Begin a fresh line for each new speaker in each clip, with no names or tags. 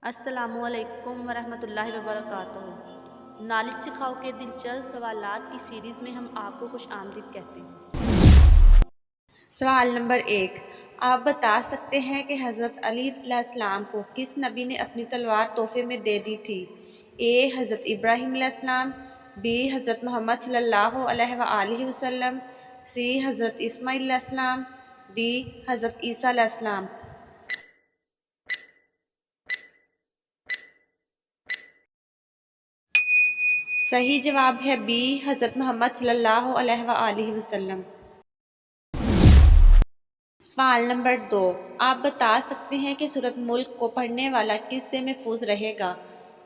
السلام علیکم ورحمۃ اللہ وبرکاتہ۔ نالج سکھاؤ کے دلچسپ سوالات کی سیریز میں ہم آپ کو خوش آمدید کہتے ہیں۔ سوال نمبر 1، آپ بتا سکتے ہیں کہ حضرت علی علیہ السلام کو کس نبی نے اپنی تلوار تحفے میں دے دی تھی؟ اے حضرت ابراہیم علیہ السلام، بی حضرت محمد صلی اللہ علیہ وآلہ وسلم، سی حضرت اسماعیل علیہ السلام، ڈی حضرت عیسیٰ علیہ السلام۔ صحیح جواب ہے بی حضرت محمد صلی اللہ علیہ وآلہ وسلم۔ سوال نمبر 2، آپ بتا سکتے ہیں کہ سورۃ ملک کو پڑھنے والا کس سے محفوظ رہے گا؟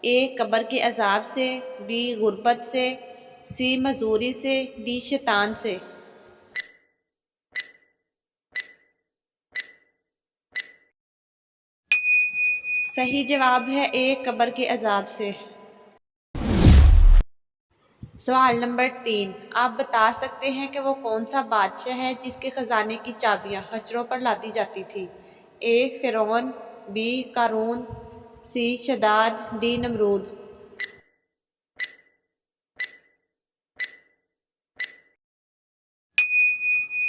اے قبر کے عذاب سے، بی غربت سے، سی معذوری سے، ڈی شیطان سے۔ صحیح جواب ہے اے قبر کے عذاب سے۔ سوال نمبر 3، آپ بتا سکتے ہیں کہ وہ کون سا بادشاہ ہے جس کے خزانے کی چابیاں خچروں پر لادی جاتی تھی؟ اے فرعون، be Qarun, C Shaddad, D نمرود۔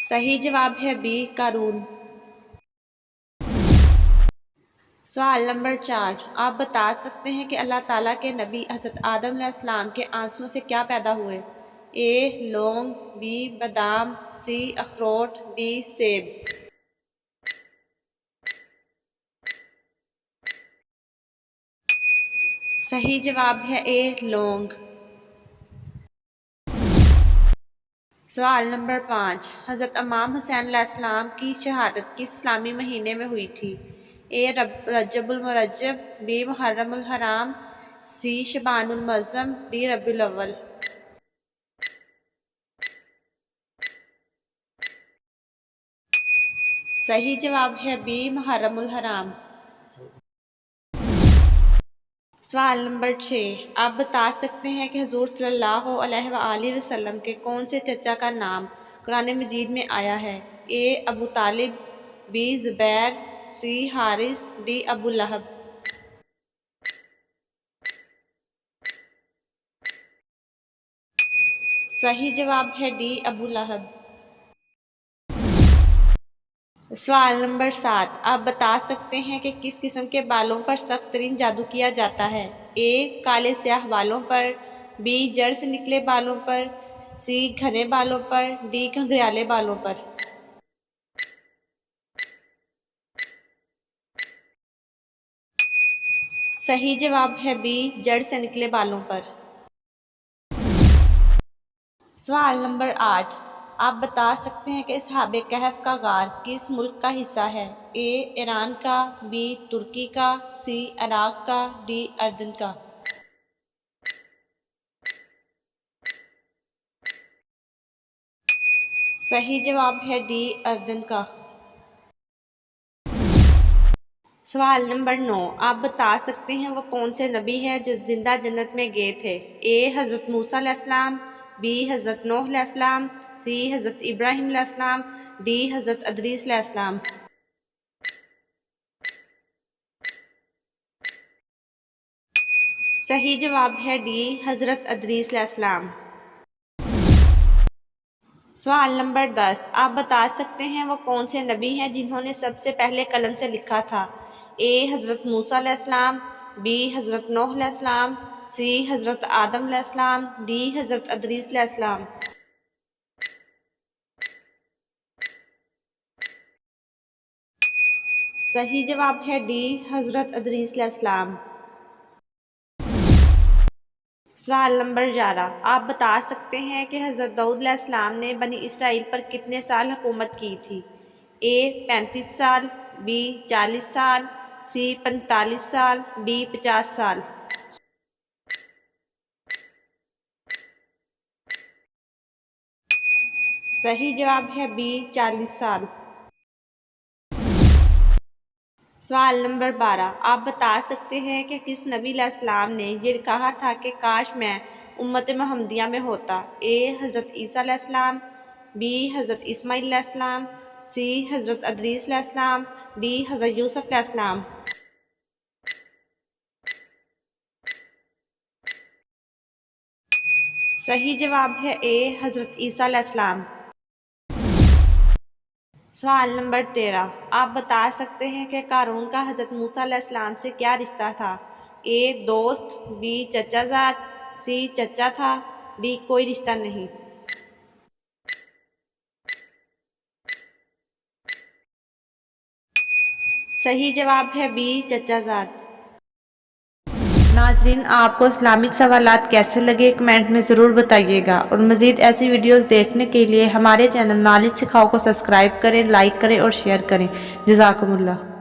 صحیح جواب ہے بی قارون۔ سوال نمبر 4، آپ بتا سکتے ہیں کہ اللہ تعالیٰ کے نبی حضرت آدم علیہ السلام کے آنسوؤں سے کیا پیدا ہوئے؟ اے لونگ، بی بادام، سی اخروٹ، ڈی سیب۔ صحیح جواب ہے اے لونگ۔ سوال نمبر 5، حضرت امام حسین علیہ السلام کی شہادت کس اسلامی مہینے میں ہوئی تھی؟ اے رجب المرجب، بی محرم الحرام، سی شعبان المعظم، ڈی ربیع الاول۔ صحیح جواب ہے بی محرم الحرام۔ سوال نمبر 6، آپ بتا سکتے ہیں کہ حضور صلی اللہ علیہ وآلہ وسلم کے کون سے چچا کا نام قرآن مجید میں آیا ہے؟ A Abu Talib, B Zubair, C Harith, D Abu Lahab. صحیح جواب ہے ڈی ابو لہب۔ سوال نمبر 7، آپ بتا سکتے ہیں کہ کس قسم کے بالوں پر سخت ترین جادو کیا جاتا ہے؟ اے کالے سیاہ بالوں پر، بی جڑ سے نکلے بالوں پر، سی گھنے بالوں پر، ڈی گھنگریالے بالوں پر۔ صحیح جواب ہے بی جڑ سے نکلے بالوں پر۔ سوال نمبر 8، آپ بتا سکتے ہیں کہ اصحاب کہف کا غار کس ملک کا حصہ ہے؟ اے ایران کا، بی ترکی کا، سی عراق کا، ڈی اردن کا۔ صحیح جواب ہے ڈی اردن کا۔ سوال نمبر 9، آپ بتا سکتے ہیں وہ کون سے نبی ہے جو زندہ جنت میں گئے تھے؟ اے حضرت موسیٰ علیہ السلام، بی حضرت نوح علیہ السلام، سی حضرت ابراہیم علیہ السلام، ڈی حضرت ادریس علیہ السلام۔ صحیح جواب ہے ڈی حضرت ادریس علیہ السلام۔ سوال نمبر 10، آپ بتا سکتے ہیں وہ کون سے نبی ہیں جنہوں نے سب سے پہلے قلم سے لکھا تھا؟ اے حضرت موسیٰ علیہ السلام، بی حضرت نوح علیہ السلام، سی حضرت آدم علیہ السلام، ڈی حضرت ادریس علیہ السلام۔ صحیح جواب ہے ڈی حضرت ادریس علیہ السلام۔ سوال نمبر 11، آپ بتا سکتے ہیں کہ حضرت داؤد علیہ السلام نے بنی اسرائیل پر کتنے سال حکومت کی تھی؟ اے 35 سال، بی 40 سال، سی 45 سال، ڈی 50 سال۔ صحیح جواب ہے بی 40 سال۔ سوال نمبر 12، آپ بتا سکتے ہیں کہ کس نبی علیہ السلام نے یہ کہا تھا کہ کاش میں امت محمدیہ میں ہوتا؟ اے حضرت عیسیٰ علیہ السلام، بی حضرت اسماعیل علیہ السلام، سی حضرت ادریس علیہ السلام، ڈی حضرت یوسف علیہ السلام۔ صحیح جواب ہے اے حضرت عیسیٰ علیہ السلام۔ سوال نمبر 13، آپ بتا سکتے ہیں کہ قارون کا حضرت موسیٰ علیہ السلام سے کیا رشتہ تھا؟ اے دوست، بی چچا زاد، سی چچا تھا، ڈی کوئی رشتہ نہیں۔ صحیح جواب ہے بی چچا زاد۔ ناظرین، آپ کو اسلامک سوالات کیسے لگے کمنٹ میں ضرور بتائیے گا، اور مزید ایسی ویڈیوز دیکھنے کے لیے ہمارے چینل نالج سکھاؤ کو سبسکرائب کریں، لائک کریں اور شیئر کریں۔ جزاکم اللہ۔